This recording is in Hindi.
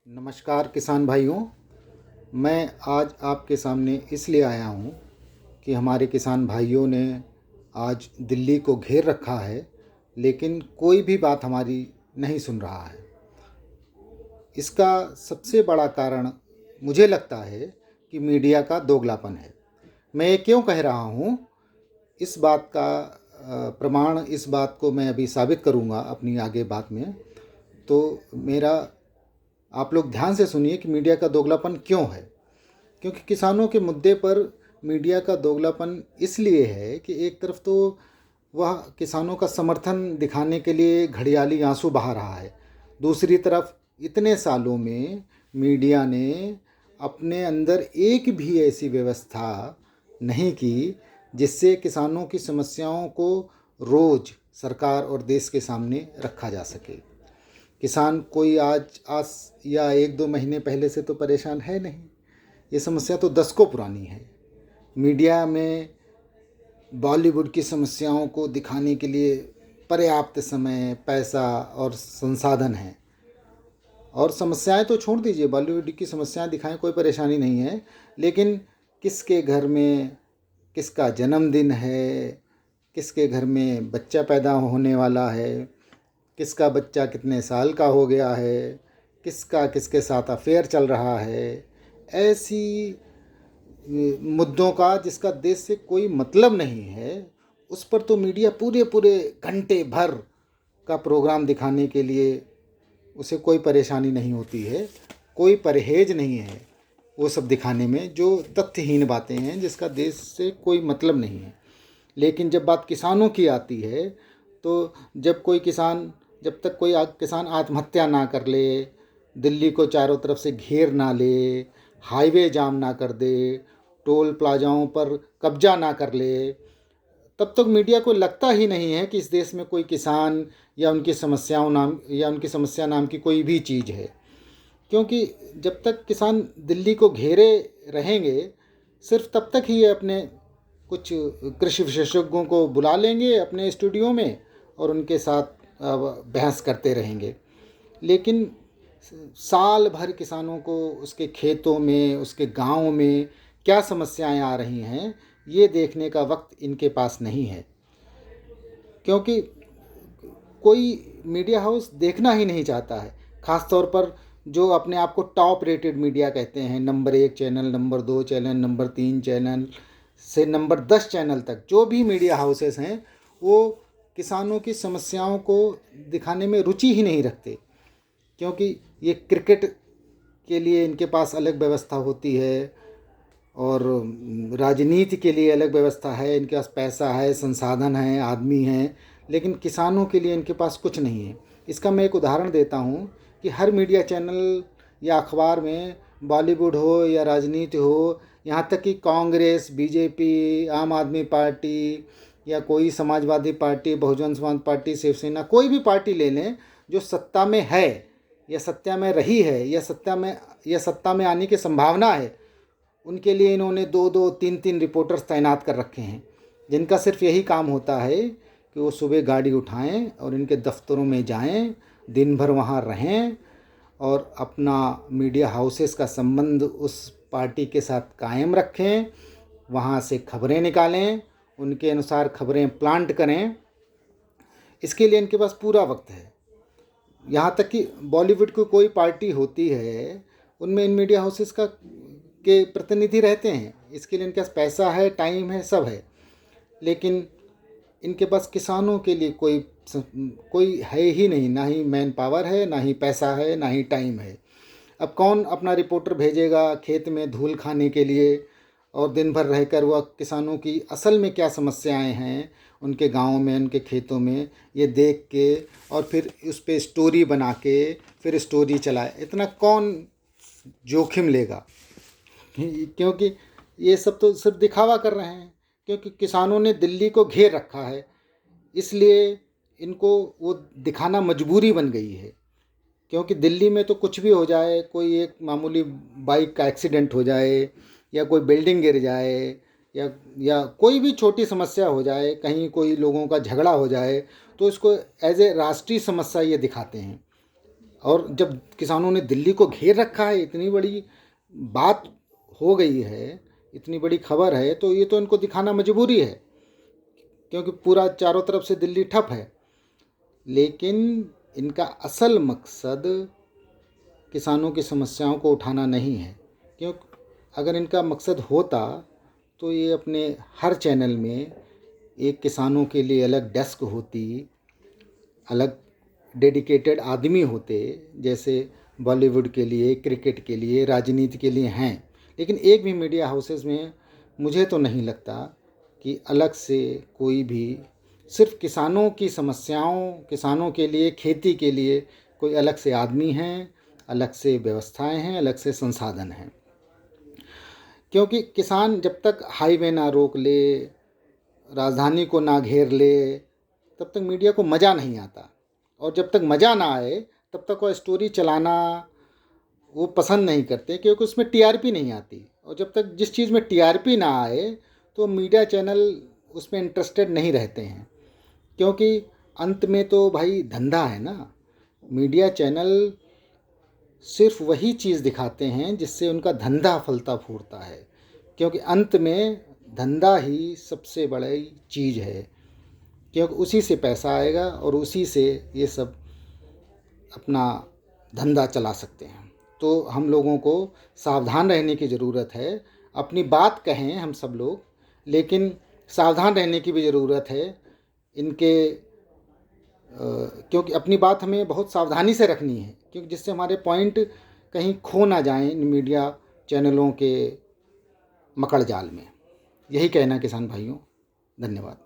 नमस्कार किसान भाइयों। मैं आज आपके सामने इसलिए आया हूँ कि हमारे किसान भाइयों ने आज दिल्ली को घेर रखा है, लेकिन कोई भी बात हमारी नहीं सुन रहा है। इसका सबसे बड़ा कारण मुझे लगता है कि मीडिया का दोगलापन है। मैं ये क्यों कह रहा हूँ, इस बात का प्रमाण, इस बात को मैं अभी साबित करूँगा अपनी आगे बात में। तो मेरा आप लोग ध्यान से सुनिए कि मीडिया का दोगलापन क्यों है। क्योंकि किसानों के मुद्दे पर मीडिया का दोगलापन इसलिए है कि एक तरफ तो वह किसानों का समर्थन दिखाने के लिए घड़ियाली आंसू बहा रहा है, दूसरी तरफ इतने सालों में मीडिया ने अपने अंदर एक भी ऐसी व्यवस्था नहीं की जिससे किसानों की समस्याओं को रोज़ सरकार और देश के सामने रखा जा सके। किसान कोई आज या एक दो महीने पहले से तो परेशान है नहीं, ये समस्या तो दशकों पुरानी है। मीडिया में बॉलीवुड की समस्याओं को दिखाने के लिए पर्याप्त समय, पैसा और संसाधन हैं। और समस्याएं तो छोड़ दीजिए, बॉलीवुड की समस्याएं दिखाएं, कोई परेशानी नहीं है, लेकिन किसके घर में किसका जन्मदिन है, किसके घर में बच्चा पैदा होने वाला है, किसका बच्चा कितने साल का हो गया है, किसका किसके साथ अफेयर चल रहा है, ऐसी मुद्दों का जिसका देश से कोई मतलब नहीं है, उस पर तो मीडिया पूरे पूरे घंटे भर का प्रोग्राम दिखाने के लिए उसे कोई परेशानी नहीं होती है, कोई परहेज नहीं है वो सब दिखाने में जो तथ्यहीन बातें हैं, जिसका देश से कोई मतलब नहीं है। लेकिन जब बात किसानों की आती है, तो जब तक कोई किसान आत्महत्या ना कर ले, दिल्ली को चारों तरफ से घेर ना ले, हाईवे जाम ना कर दे, टोल प्लाजाओं पर कब्जा ना कर ले, तब तक मीडिया को लगता ही नहीं है कि इस देश में कोई किसान या उनकी समस्या नाम की कोई भी चीज़ है। क्योंकि जब तक किसान दिल्ली को घेरे रहेंगे, सिर्फ तब तक ही ये अपने कुछ कृषि विशेषज्ञों को बुला लेंगे अपने स्टूडियो में और उनके साथ बहस करते रहेंगे। लेकिन साल भर किसानों को उसके खेतों में, उसके गांव में क्या समस्याएं आ रही हैं, ये देखने का वक्त इनके पास नहीं है। क्योंकि कोई मीडिया हाउस देखना ही नहीं चाहता है, ख़ास तौर पर जो अपने आप को टॉप रेटेड मीडिया कहते हैं, number 1 channel, number 2 channel, number 3 channel से नंबर 10 चैनल तक जो भी मीडिया हाउसेस हैं, वो किसानों की समस्याओं को दिखाने में रुचि ही नहीं रखते। क्योंकि ये क्रिकेट के लिए इनके पास अलग व्यवस्था होती है और राजनीति के लिए अलग व्यवस्था है, इनके पास पैसा है, संसाधन है, आदमी हैं, लेकिन किसानों के लिए इनके पास कुछ नहीं है। इसका मैं एक उदाहरण देता हूँ कि हर मीडिया चैनल या अखबार में बॉलीवुड हो या राजनीति हो, यहाँ तक कि कांग्रेस, बीजेपी, आम आदमी पार्टी या कोई समाजवादी पार्टी, बहुजन समाज पार्टी, शिवसेना, कोई भी पार्टी ले लें जो सत्ता में है या सत्ता में रही है या सत्ता में आने की संभावना है, उनके लिए इन्होंने 2-2, 3-3 रिपोर्टर्स तैनात कर रखे हैं, जिनका सिर्फ यही काम होता है कि वो सुबह गाड़ी उठाएं और इनके दफ्तरों में जाएं, दिन भर वहाँ रहें और अपना मीडिया हाउसेस का संबंध उस पार्टी के साथ कायम रखें, वहाँ से खबरें निकालें, उनके अनुसार खबरें प्लांट करें। इसके लिए इनके पास पूरा वक्त है। यहाँ तक कि बॉलीवुड की कोई पार्टी होती है, उनमें इन मीडिया हाउसेस के प्रतिनिधि रहते हैं। इसके लिए इनके पास पैसा है, टाइम है, सब है, लेकिन इनके पास किसानों के लिए कोई है ही नहीं। ना ही मैन पावर है, ना ही पैसा है, ना ही टाइम है। अब कौन अपना रिपोर्टर भेजेगा खेत में धूल खाने के लिए और दिन भर रहकर वह किसानों की असल में क्या समस्याएं हैं उनके गाँव में, उनके खेतों में, ये देख के और फिर उस पर स्टोरी बना के फिर स्टोरी चलाए, इतना कौन जोखिम लेगा? क्योंकि ये सब तो सिर्फ दिखावा कर रहे हैं। क्योंकि किसानों ने दिल्ली को घेर रखा है, इसलिए इनको वो दिखाना मजबूरी बन गई है। क्योंकि दिल्ली में तो कुछ भी हो जाए, कोई एक मामूली बाइक का एक्सीडेंट हो जाए या कोई बिल्डिंग गिर जाए या कोई भी छोटी समस्या हो जाए, कहीं कोई लोगों का झगड़ा हो जाए, तो इसको एज ए राष्ट्रीय समस्या ये दिखाते हैं और जब किसानों ने दिल्ली को घेर रखा है, इतनी बड़ी बात हो गई है, इतनी बड़ी खबर है, तो ये तो इनको दिखाना मजबूरी है, क्योंकि पूरा चारों तरफ से दिल्ली ठप है। लेकिन इनका असल मकसद किसानों की समस्याओं को उठाना नहीं है, क्योंकि अगर इनका मकसद होता तो ये अपने हर चैनल में एक किसानों के लिए अलग डेस्क होती, अलग डेडिकेटेड आदमी होते, जैसे बॉलीवुड के लिए, क्रिकेट के लिए, राजनीति के लिए हैं। लेकिन एक भी मीडिया हाउसेस में मुझे तो नहीं लगता कि अलग से कोई भी सिर्फ किसानों की समस्याओं, किसानों के लिए, खेती के लिए कोई अलग से आदमी हैं, अलग से व्यवस्थाएं हैं, अलग से संसाधन हैं। क्योंकि किसान जब तक हाईवे ना रोक ले, राजधानी को ना घेर ले, तब तक मीडिया को मज़ा नहीं आता। और जब तक मज़ा ना आए तब तक वो स्टोरी चलाना वो पसंद नहीं करते, क्योंकि उसमें टीआरपी नहीं आती। और जब तक जिस चीज़ में टीआरपी ना आए तो मीडिया चैनल उसमें इंटरेस्टेड नहीं रहते हैं, क्योंकि अंत में तो भाई धंधा है ना। मीडिया चैनल सिर्फ वही चीज़ दिखाते हैं जिससे उनका धंधा फलता फूटता है, क्योंकि अंत में धंधा ही सबसे बड़ी चीज़ है, क्योंकि उसी से पैसा आएगा और उसी से ये सब अपना धंधा चला सकते हैं। तो हम लोगों को सावधान रहने की ज़रूरत है। अपनी बात कहें हम सब लोग, लेकिन सावधान रहने की भी ज़रूरत है इनके, क्योंकि अपनी बात हमें बहुत सावधानी से रखनी है, क्योंकि जिससे हमारे पॉइंट कहीं खो ना जाएं इन मीडिया चैनलों के मकड़ जाल में। यही कहना किसान भाइयों, धन्यवाद।